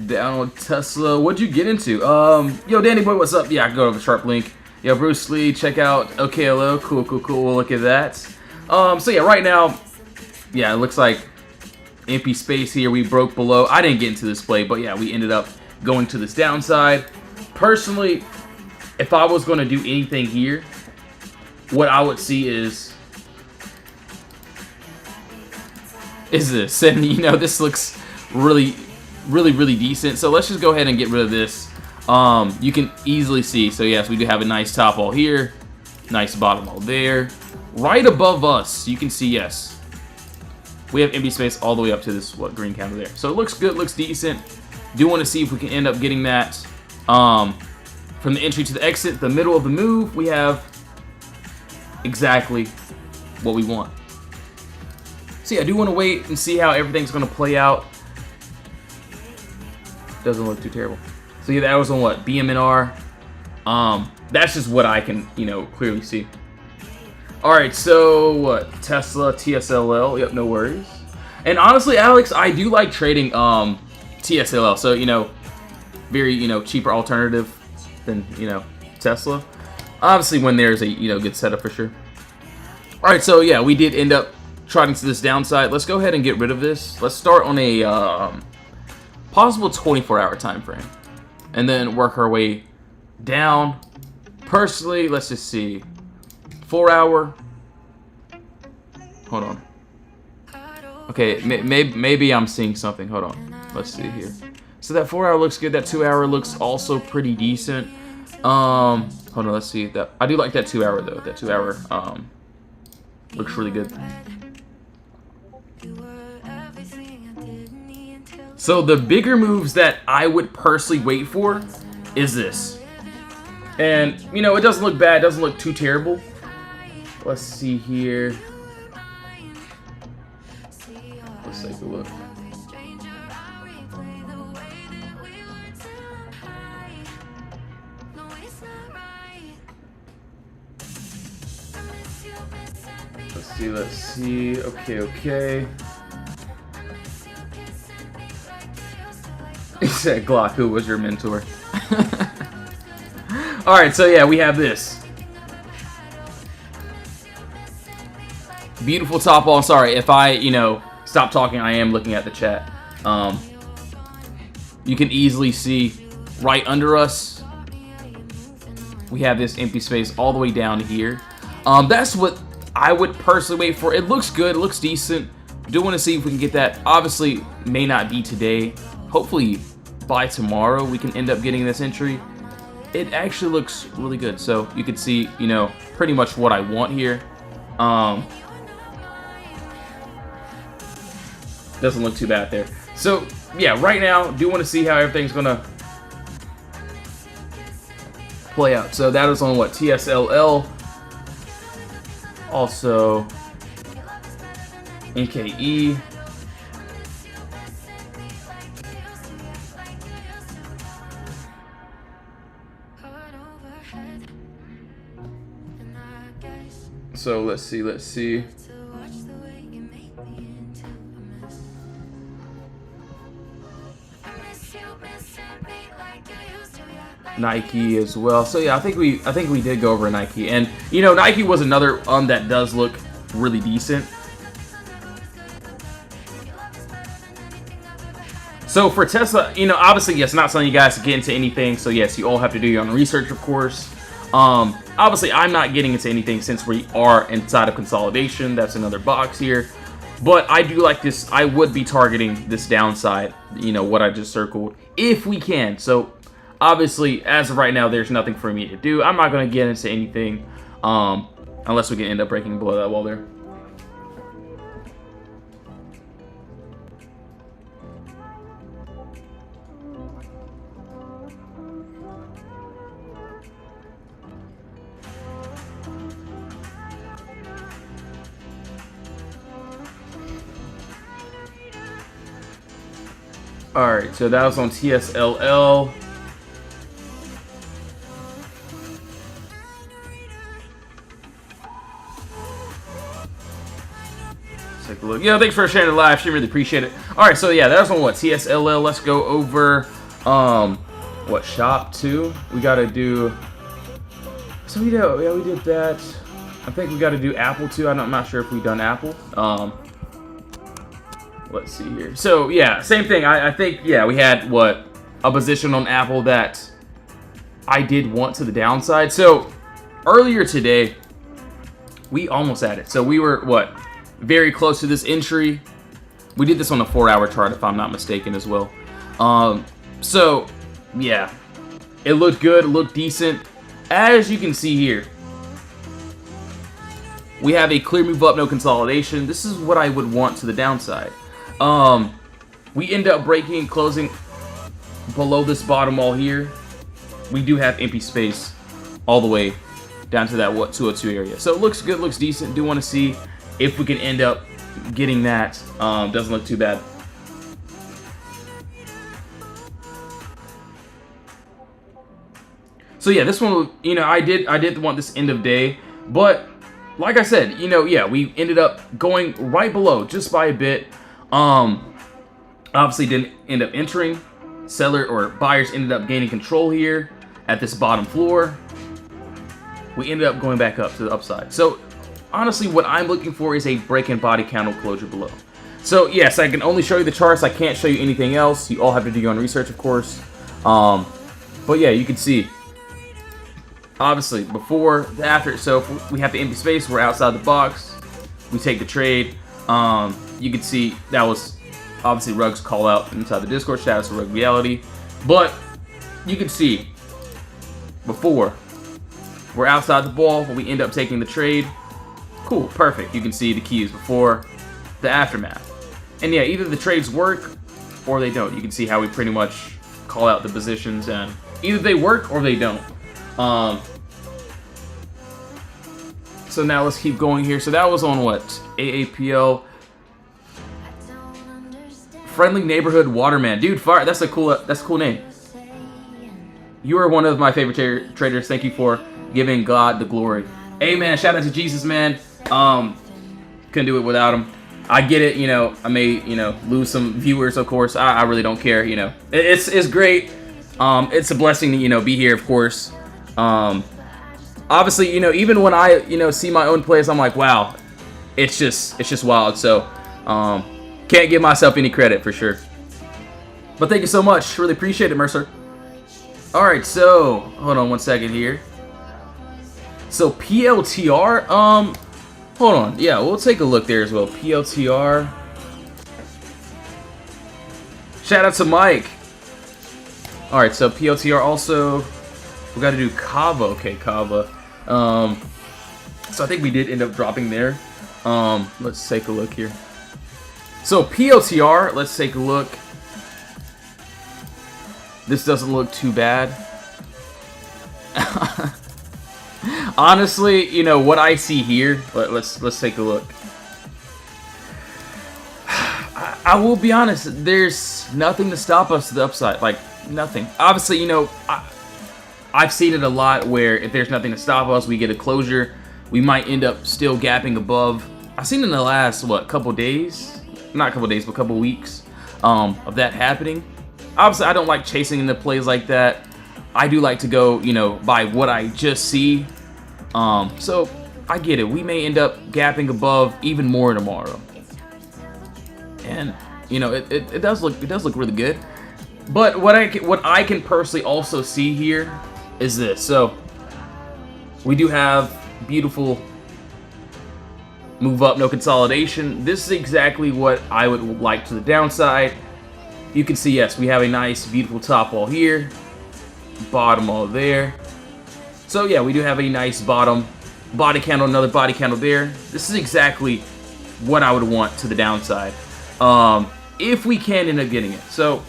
A: on Tesla. What'd you get into? Yo, Danny boy, what's up? Yeah, I can go to the sharp link. Yo, Bruce Lee, check out OKLO. Cool. We'll look at that. So yeah, right now, yeah, it looks like empty space here. We broke below. I didn't get into this play, but yeah, we ended up going to this downside. Personally, if I was going to do anything here, what I would see is this. And, this looks really decent. So let's just go ahead and get rid of this. You can easily see. So, yes, we do have a nice top wall here. Nice bottom wall there. Right above us, you can see, yes, we have empty space all the way up to this, green candle there. So it looks good, looks decent. Do want to see if we can end up getting that. From the entry to the exit, the middle of the move, we have exactly what we want. So yeah, I do want to wait and see how everything's going to play out. Doesn't look too terrible. So yeah, that was on BMNR. That's just what I can, clearly see. All right, so Tesla, TSLL. Yep, no worries. And honestly, Alex, I do like trading TSLL. So, you know, very, you know, cheaper alternative than, you know, Tesla. Obviously, when there's a, you know, good setup for sure. All right, so yeah, we did end up trotting to this downside. Let's go ahead and get rid of this. Let's start on a possible 24-hour time frame, and then work our way down. Personally, let's just see, 4-hour. Hold on. Okay, maybe I'm seeing something. Hold on. Let's see here. So that 4-hour looks good. That 2-hour looks also pretty decent. Hold on. Let's see that. I do like that 2-hour though. That 2-hour looks really good. So the bigger moves that I would personally wait for is this. And, you know, it doesn't look bad. It doesn't look too terrible. Let's see here. Let's take a look. Let's see. Okay. He said, Glock, who was your mentor? Alright, so yeah, we have this. Beautiful top wall. Sorry, if I, you know, stop talking, I am looking at the chat. You can easily see right under us, we have this empty space all the way down here. That's what I would personally wait for. It looks good. It looks decent. Do want to see if we can get that. Obviously, may not be today. Hopefully, by tomorrow, we can end up getting this entry. It actually looks really good. So, you can see, you know, pretty much what I want here. Doesn't look too bad there. So, yeah, right now, do want to see how everything's going to play out. So, that is on what? TSLL. Also, NKE. So let's see. Nike as well. So yeah, I think we did go over Nike, and you know, Nike was another that does look really decent. So for Tesla, you know, obviously, yes, not telling you guys to get into anything. So yes, you all have to do your own research, of course. Obviously, I'm not getting into anything since we are inside of consolidation. That's another box here. But I do like this. I would be targeting this downside, you know, what I just circled, if we can. So obviously, as of right now, there's nothing for me to do. I'm not going to get into anything unless we can end up breaking below that wall there. Alright, so that was on TSLL. Let's take a look. Yeah, thanks for sharing the live stream. Really appreciate it. Alright, so yeah, that was on what? TSLL. Let's go over what, shop 2? We gotta do. So we did that. I think we gotta do Apple too. I'm not sure if we've done Apple. Let's see here. So, yeah, same thing. I think, yeah, we had, what, a position on Apple that I did want to the downside. So, earlier today, we almost had it. So, we were, what, very close to this entry. We did this on a 4-hour chart, if I'm not mistaken, as well. So, yeah, it looked good. It looked decent. As you can see here, we have a clear move up, no consolidation. This is what I would want to the downside. We end up breaking, closing below this bottom wall here. We do have empty space all the way down to that, what, 202 area. So it looks good, looks decent. Do want to see if we can end up getting that. Doesn't look too bad. So yeah, this one, you know, I did want this end of day, but like I said, you know, yeah, we ended up going right below just by a bit. Obviously didn't end up entering. Seller or buyers ended up gaining control here at this bottom floor. We ended up going back up to the upside. So honestly, what I'm looking for is a break and body candle closure below. So yes, I can only show you the charts. I can't show you anything else. You all have to do your own research, of course. But yeah, you can see, obviously, before, the after. So if we have the empty space, we're outside the box. We take the trade. You can see that was obviously Rug's call out inside the Discord status for Rug Reality. But you can see, before, we're outside the ball, but we end up taking the trade. Cool, perfect. You can see the keys before, the aftermath. And yeah, either the trades work or they don't. You can see how we pretty much call out the positions, and either they work or they don't. So now let's keep going here. So that was on what? AAPL. Friendly Neighborhood Waterman. Dude, fire. That's a cool name. You are one of my favorite traders. Thank you for giving God the glory. Amen. Shout out to Jesus, man. Couldn't do it without him. I get it, you know, I may, you know, lose some viewers, of course. I really don't care, you know. It's great. It's a blessing to, you know, be here, of course. Obviously, you know, even when I, you know, see my own plays, I'm like, wow, it's just wild. So, can't give myself any credit for sure. But thank you so much. Really appreciate it, Mercer. All right, so hold on one second here. So PLTR, hold on. Yeah, we'll take a look there as well. PLTR. Shout out to Mike. All right, so PLTR also. We got to do Kava. Okay, Kava. So I think we did end up dropping there. Let's take a look here. So PLTR, let's take a look. This doesn't look too bad. Honestly, you know what I see here. Let's take a look. I will be honest. There's nothing to stop us to the upside. Like nothing. Obviously, you know, I've seen it a lot where if there's nothing to stop us, we get a closure. We might end up still gapping above. I've seen in the last couple days, not couple days, but couple weeks of that happening. Obviously, I don't like chasing into plays like that. I do like to go, you know, by what I just see. So I get it. We may end up gapping above even more tomorrow, and you know it does look really good. But what I can personally also see here is this. So we do have beautiful move up, no consolidation. This is exactly what I would like to the downside. You can see, yes, we have a nice, beautiful top wall here, bottom wall there. So yeah, we do have a nice bottom body candle, another body candle there. This is exactly what I would want to the downside, if we can end up getting it. So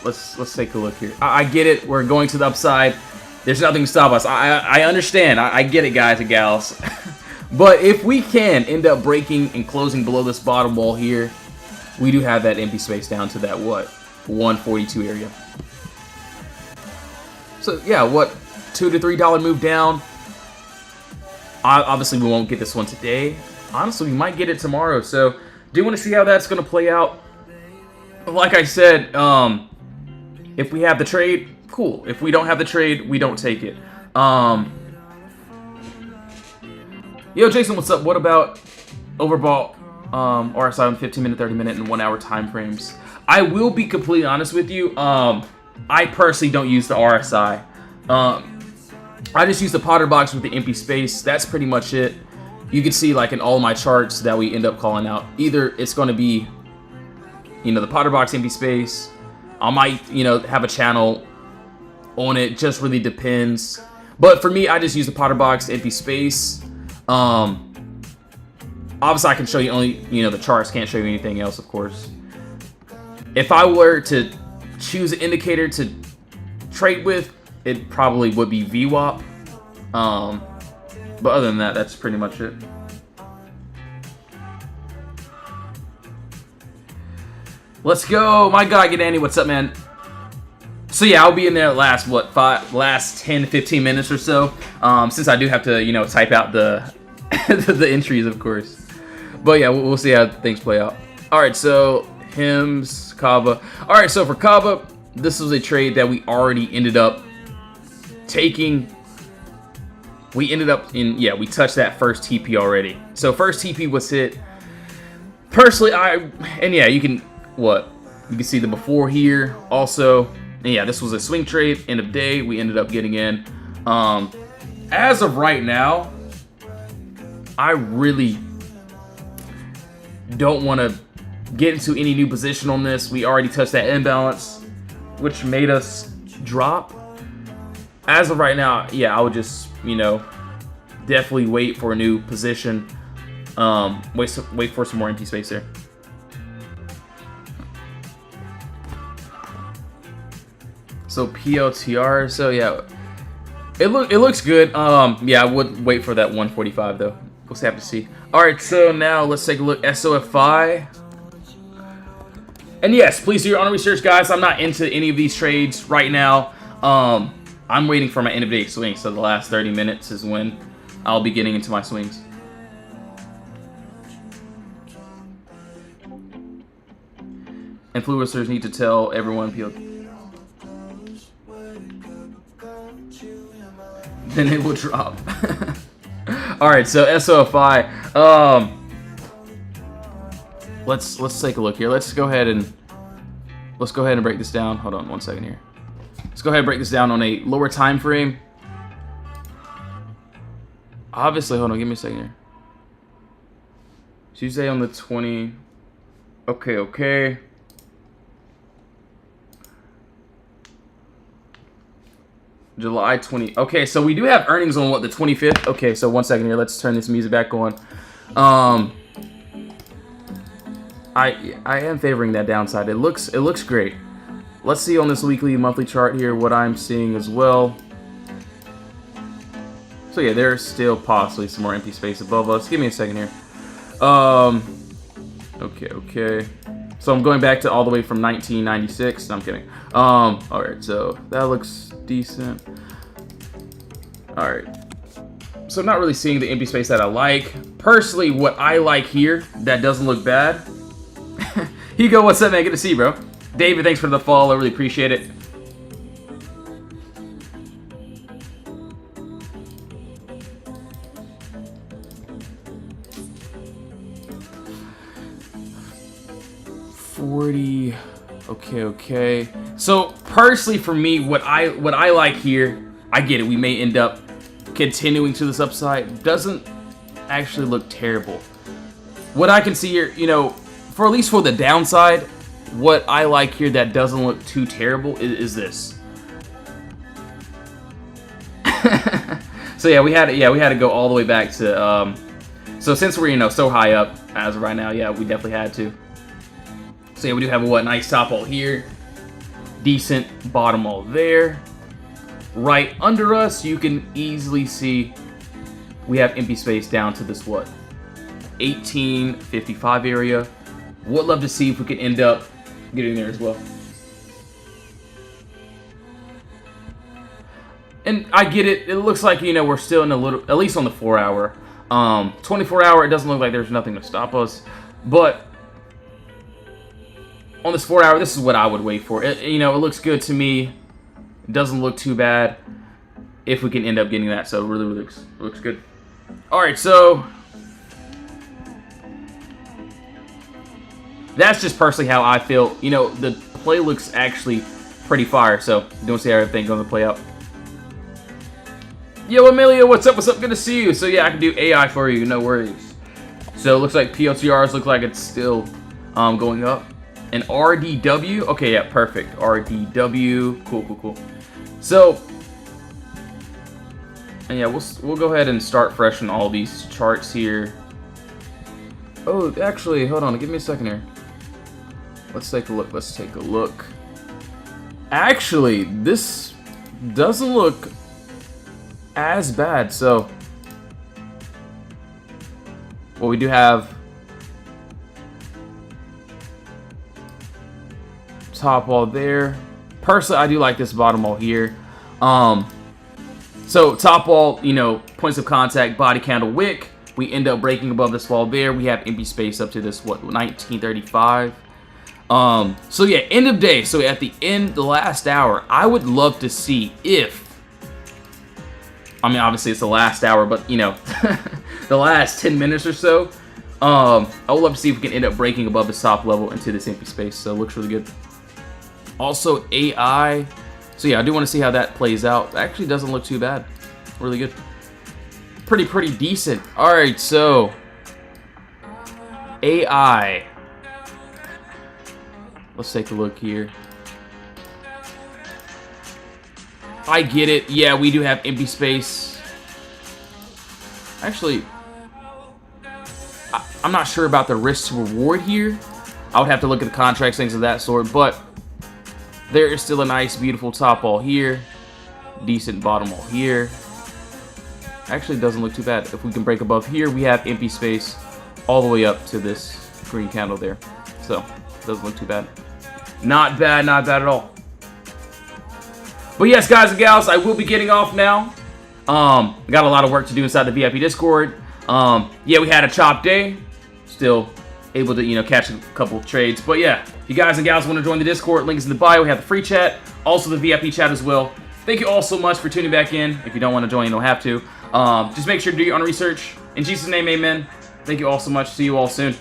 A: let's take a look here. I get it. We're going to the upside. There's nothing to stop us. I understand. I get it, guys and gals. But if we can end up breaking and closing below this bottom wall here, we do have that empty space down to that, what, 142 area. So yeah, what, $2 to $3 move down. Obviously, we won't get this one today. Honestly, we might get it tomorrow. So do want to see how that's going to play out. Like I said, if we have the trade, cool. If we don't have the trade, we don't take it. Yo, Jason, what's up? What about overbought RSI on 15-minute, 30-minute, and 1-hour time frames? I will be completely honest with you. I personally don't use the RSI. I just use the POTTERBOX with the empty space. That's pretty much it. You can see, like, in all my charts that we end up calling out, either it's going to be, you know, the POTTERBOX empty space. I might, you know, have a channel on it. Just really depends. But for me, I just use the POTTERBOX empty space. Obviously, I can show you only, you know, the charts. Can't show you anything else, of course. If I were to choose an indicator to trade with, it probably would be VWAP. But other than that, that's pretty much it. Let's go. My God, get Andy. What's up, man? So yeah, I'll be in there last 10 to 15 minutes or so. Since I do have to, you know, type out the the entries, of course. But yeah, we'll see how things play out. All right, so Hims, Kaba. All right, so for Kaba, this was a trade that we already ended up taking. We ended up in, yeah, we touched that first TP already. So first TP was hit. Personally, and yeah, you can see the before here also. And yeah, this was a swing trade, end of day. We ended up getting in. As of right now, I really don't want to get into any new position on this. We already touched that imbalance, which made us drop. As of right now, yeah, I would just, definitely wait for a new position. Wait for some more empty space there. So POTR, so yeah, it looks good. Yeah, I would wait for that 145 though. We'll have to see. All right, so now let's take a look. SOFI. And yes, please do your own research, guys. I'm not into any of these trades right now. I'm waiting for my end of day swing, so the last 30 minutes is when I'll be getting into my swings. Influencers need to tell everyone then it will drop. All right, so SOFI. Let's take a look here. Let's go ahead and break this down. Hold on one second here. Let's go ahead and break this down on a lower time frame. Obviously, hold on, give me a second here. Tuesday on the 20. Okay. July 20. Okay, so we do have earnings on the 25th. Okay, so one second here. Let's turn this music back on. I am favoring that downside. It looks great. Let's see on this weekly, monthly chart here what I'm seeing as well. So yeah, there's still possibly some more empty space above us. Give me a second here. Okay. So I'm going back to all the way from 1996. No, I'm kidding. All right, so that looks decent. All right. So I'm not really seeing the empty space that I like. Personally, what I like here that doesn't look bad. Hugo, what's up, man? Good to see you, bro. David, thanks for the follow. I really appreciate it. Okay. So personally, for me, what I like here, I get it. We may end up continuing to this upside. Doesn't actually look terrible. What I can see here, for at least for the downside, what I like here that doesn't look too terrible is this. So yeah, we had to go all the way back to so since we're so high up as of right now, yeah, we definitely had to. So yeah, we do have a nice top wall here, decent bottom wall there. Right under us, you can easily see we have empty space down to this 1855 area. Would love to see if we can end up getting there as well. And I get it. It looks like we're still in a little, at least on the 4 hour. 24 hour, it doesn't look like there's nothing to stop us, but on this 4 hour, this is what I would wait for. It looks good to me. It doesn't look too bad if we can end up getting that. So it really looks good. All right, so that's just personally how I feel. The play looks actually pretty fire. So don't see how everything's going to play out. Yo, Amelia, what's up? Good to see you. So yeah, I can do AI for you. No worries. So it looks like POTRs look like it's still going up. And RDW, okay, yeah, perfect. RDW, cool. So, and yeah, we'll go ahead and start fresh on all these charts here. Oh, actually, hold on, give me a second here. Let's take a look. Actually, this doesn't look as bad. So, well, we do have top wall there. Personally, I do like this bottom wall here. So top wall, points of contact, body candle wick. We end up breaking above this wall there. We have empty space up to this, what, 1935. So yeah, end of day. So at the end, the last hour, I would love to see if, I mean, obviously it's the last hour, but you know, the last 10 minutes or so, I would love to see if we can end up breaking above the top level into this empty space. So it looks really good. Also AI. So yeah, I do want to see how that plays out. It actually doesn't look too bad. Really good. Pretty decent. Alright, so AI. Let's take a look here. I get it. Yeah, we do have empty space. Actually, I'm not sure about the risk to reward here. I would have to look at the contracts, things of that sort, but there is still a nice, beautiful top wall here. Decent bottom wall here. Actually, doesn't look too bad. If we can break above here, we have empty space all the way up to this green candle there. So, doesn't look too bad. Not bad at all. But yes, guys and gals, I will be getting off now. Got a lot of work to do inside the VIP Discord. Yeah, we had a chop day. Still able to, you know, catch a couple of trades. But yeah, if you guys and gals want to join the Discord, link is in the bio. We have the free chat, also the VIP chat as well. Thank you all so much for tuning back in. If you don't want to join, you don't have to. Just make sure to do your own research. In Jesus' name, amen. Thank you all so much. See you all soon.